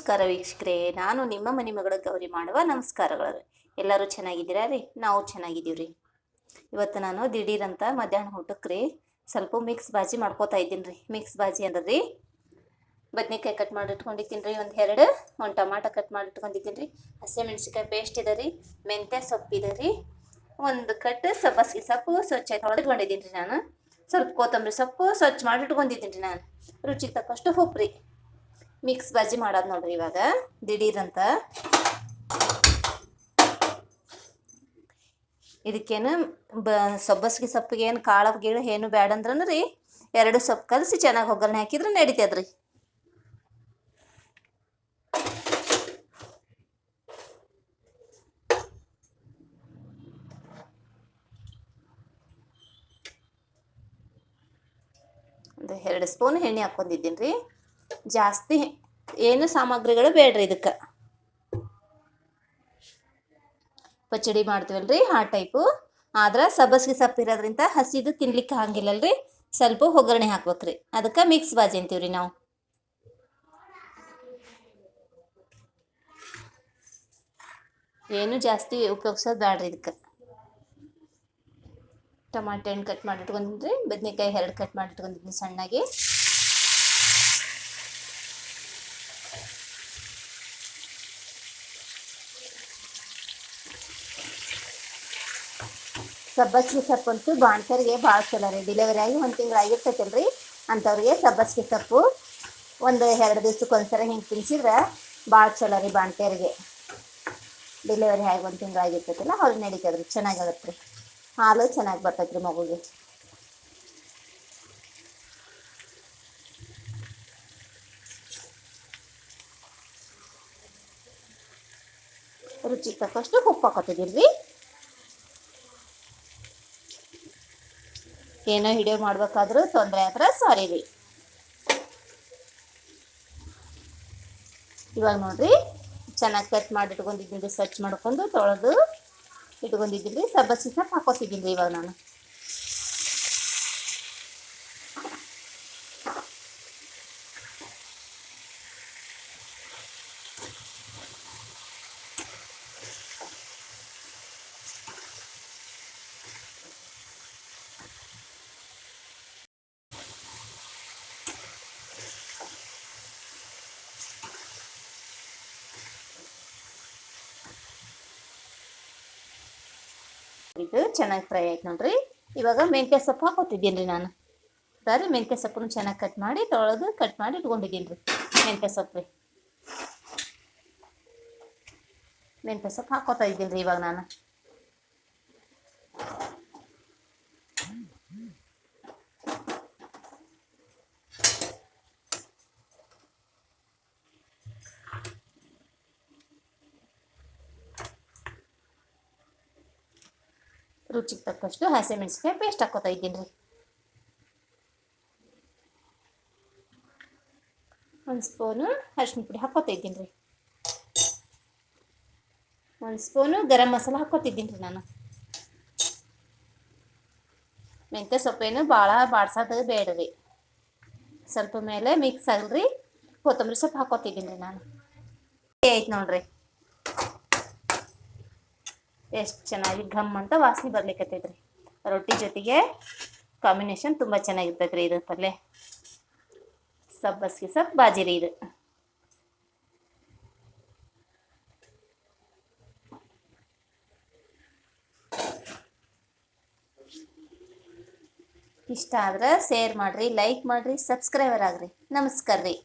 ನಮಸ್ಕಾರ ವೀಕ್ಷಕರೇ, ನಾನು ನಿಮ್ಮ ಮನೆ ಮಗಳ ಗೌರಿ ಮಾಡುವ ನಮಸ್ಕಾರಗಳು. ಎಲ್ಲರೂ ಚೆನ್ನಾಗಿದ್ದೀರಾ ರೀ? ನಾವು ಚೆನ್ನಾಗಿದ್ದೀವಿ ರೀ. ಇವತ್ತು ನಾನು ದಿಢೀರಂತ ಮಧ್ಯಾಹ್ನ ಊಟಕ್ಕೆ ರೀ ಸ್ವಲ್ಪ ಮಿಕ್ಸ್ ಬಾಜಿ ಮಾಡ್ಕೋತಾ ಇದ್ದೀನಿ ರೀ. ಮಿಕ್ಸ್ ಬಾಜಿ ಅಂದ್ರೆ ರೀ ಬದ್ನೆಕಾಯಿ ಕಟ್ ಮಾಡಿ ಇಟ್ಕೊಂಡಿದ್ದೀನಿ ರೀ, ಒಂದು ಟಮಾಟ ಕಟ್ ಮಾಡಿ ಇಟ್ಕೊಂಡಿದ್ದೀನಿ ರೀ, ಹಸಿಮೆಣ್ಸಿಕಾಯಿ ಪೇಸ್ಟ್ ಇದೆ ರೀ, ಮೆಂತ್ಯ ಸೊಪ್ಪು ಇದೆ ರೀ, ಒಂದು ಕಟ್ ಸಬ್ಬಸಿಗೆ ಸೊಪ್ಪು ಸ್ವಚ್ಛ ತೊಳೆದಿಟ್ಕೊಂಡಿದ್ದೀನಿ ರೀ. ನಾನು ಸ್ವಲ್ಪ ಕೊತ್ತಂಬರಿ ಸೊಪ್ಪು ಸ್ವಚ್ಛ ಮಾಡಿ ಇಟ್ಕೊಂಡಿದ್ದೀನಿ ರೀ. ನಾನು ರುಚಿಗೆ ತಕ್ಕಷ್ಟು ಉಪ್ಪು ರೀ. ಮಿಕ್ಸ್ ಬಾಜಿ ಮಾಡೋದು ನೋಡ್ರಿ ಇವಾಗ ದಿಢೀರಂತ. ಇದಕ್ಕೇನು ಸಬ್ಬಸಿಗೆ ಸೊಪ್ಪಿಗೆ ಏನು ಕಾಳು ಗೀಳು ಏನು ಬೇಡ ಅಂದ್ರೂ ರೀ 2 ಸೊಪ್ಪು ಕಲಸಿ ಚೆನ್ನಾಗಿ ಒಗ್ಗರಣೆ ಹಾಕಿದ್ರೆ ನಡೀತದ್ರಿ. ಒಂದು 2 ಸ್ಪೂನ್ ಎಣ್ಣೆ ಹಾಕ್ಕೊಂಡಿದ್ದೀನಿ ರೀ. ಜಾಸ್ತಿ ಏನು ಸಾಮಗ್ರಿಗಳು ಬೇಡ್ರಿ ಇದಕ್ಕೆ. ಪಚಡಿ ಮಾಡ್ತೀವಲ್ರಿ ಆ ಟೈಪು. ಆದ್ರೆ ಸಬ್ಬಸಿಗೆ ಸೊಪ್ಪು ಇರೋದ್ರಿಂದ ಹಸಿದು ತಿನ್ಲಿಕ್ಕೆ ಆಗಂಗಿಲ್ಲಲ್ರಿ, ಸ್ವಲ್ಪ ಒಗ್ಗರಣೆ ಹಾಕ್ಬೇಕ್ರಿ. ಅದಕ್ಕೆ ಮಿಕ್ಸ್ ಬಾಜಿ ಅಂತೀವ್ರಿ ನಾವು. ಏನು ಜಾಸ್ತಿ ಉಪಯೋಗಿಸೋದು ಬೇಡ್ರಿ ಇದಕ್ಕೆ. ಟಮಾಟೆ ಹಣ್ಣು ಕಟ್ ಮಾಡಿ ಇಟ್ಕೊಂಡಿದ್ರಿ, ಬದನೆಕಾಯಿ 2 ಕಟ್ ಮಾಡಿ ಇಟ್ಕೊಂಡಿದ್ದೀನಿ ಸಣ್ಣಗೆ. ಸಬ್ಬಸಿಗೆ ಸೊಪ್ಪು ಅಂತೂ ಬಾಣ್ತರಿಗೆ ಭಾಳ ಚಲೋ ರೀ. ಡಿಲೆವರಿ ಆಗಿ 1 ತಿಂಗಳು ಆಗಿರ್ತೈತಲ್ರಿ ಅಂಥವ್ರಿಗೆ ಸಬ್ಬಸಿಗೆ ಸೊಪ್ಪು ಒಂದು 2 ದಿವ್ಸಕ್ಕೆ ಒಂದ್ಸರಿ ಹಿಂಗೆ ತಿನ್ಸಿದ್ರೆ ಭಾಳ ಚಲೋ ರೀ. ಬಾಣ್ತರಿಗೆ ಡಿಲೆವರಿ ಆಗಿ 1 ತಿಂಗಳು ಆಗಿರ್ತೈತಲ್ಲ ಅವ್ರಿಗೆ ನಡೀತದ್ರಿ, ಚೆನ್ನಾಗಾಗತ್ತೆ ರೀ. ಹಾಲು ಚೆನ್ನಾಗಿ ಬರ್ತೈತೆ ರೀ ಮಗುಗೆ. ರುಚಿಗೆ ತಕ್ಕಷ್ಟು ಉಪ್ಪು ಹಾಕೋತಿದ್ದೀರಿ ರೀ. ಏನೋ ವಿಡಿಯೋ ಮಾಡ್ಬೇಕಾದ್ರೂ ತೊಂದರೆ ಆದ್ರೆ ಸಾರಿ ರೀ. ಇವಾಗ ನೋಡ್ರಿ ಚೆನ್ನಾಗಿ ಕಟ್ ಮಾಡಿ ಇಟ್ಕೊಂಡಿದ್ದೀನಿ, ಸ್ವಚ್ಛ ಮಾಡ್ಕೊಂಡು ತೊಳೆದು ಇಟ್ಕೊಂಡಿದ್ದೀನಿ. ಸಬ್ಬಸಿಗೆ ಸೊಪ್ಪು ಹಾಕೋತಿದ್ದೀನಿ ಇವಾಗ ನಾನು. ಇದು ಚೆನ್ನಾಗಿ ಫ್ರೈ ಆಯ್ತು ನೋಡ್ರಿ. ಇವಾಗ ಮೆಂತ್ಯ ಸೊಪ್ಪು ಹಾಕೋತಿದ್ದೀನಿ ರೀ ನಾನು. ಅದಾದ್ರೆ ಮೆಂತ್ಯ ಸೊಪ್ಪನ್ನು ಚೆನ್ನಾಗಿ ಕಟ್ ಮಾಡಿ ತೊಳೆದು ಕಟ್ ಮಾಡಿ ಇಟ್ಕೊಂಡಿದ್ದೀನಿ ರೀ. ಮೆಂತ್ಯ ಸೊಪ್ಪು ರೀ, ಮೆಂತ್ಯ ಸೊಪ್ಪು ಹಾಕೋತಾ ಇದ್ದೀನಿ ರೀ ಇವಾಗ ನಾನು. ರುಚಿಗೆ ತಕ್ಕಷ್ಟು ಹಸಿಮೆಣ್ಸಿಕಾಯಿ ಪೇಸ್ಟ್ ಹಾಕೋತಾ ಇದ್ದೀನಿ ರೀ. 1 ಸ್ಪೂನು ಅರಿಶಿನ ಪುಡಿ ಹಾಕೋತಾ ಇದ್ದೀನಿ ರೀ. 1 ಸ್ಪೂನು ಗರಂ ಮಸಾಲ ಹಾಕೋತಿದ್ದೀನಿ ರೀ ನಾನು. ಮೆಂತ್ಯ ಸೊಪ್ಪೇನು ಭಾಳ ಬಾಡ್ಸೋದು ಬೇಡ್ರಿ, ಸ್ವಲ್ಪ ಮೇಲೆ ಮಿಕ್ಸ್ ಆಗಲ್ರಿ. ಕೊತ್ತಂಬರಿ ಸೊಪ್ಪು ಹಾಕೋತಿದ್ದೀನಿ ರೀ ನಾನು. ಆಯ್ತು ನೋಡ್ರಿ, ಎಷ್ಟು ಚೆನ್ನಾಗಿ ಘಮ್ ಅಂತ ವಾಸನೆ ಬರ್ಲಿಕ್ಕತ್ತೈತ್ರಿ. ರೊಟ್ಟಿ ಜೊತೆಗೆ ಕಾಂಬಿನೇಷನ್ ತುಂಬ ಚೆನ್ನಾಗಿರ್ತೈತ್ರಿ ಇದು ಪಲ್ಯ. ಸಬ್ಬಸಿಗೆ ಸೊಪ್ಪು ಬಾಜಿ ರೀ ಇದು. ಇಷ್ಟ ಆದ್ರೆ ಶೇರ್ ಮಾಡಿರಿ, ಲೈಕ್ ಮಾಡಿರಿ, ಸಬ್ಸ್ಕ್ರೈಬರ್ ಆಗ್ರಿ. ನಮಸ್ಕಾರ ರೀ.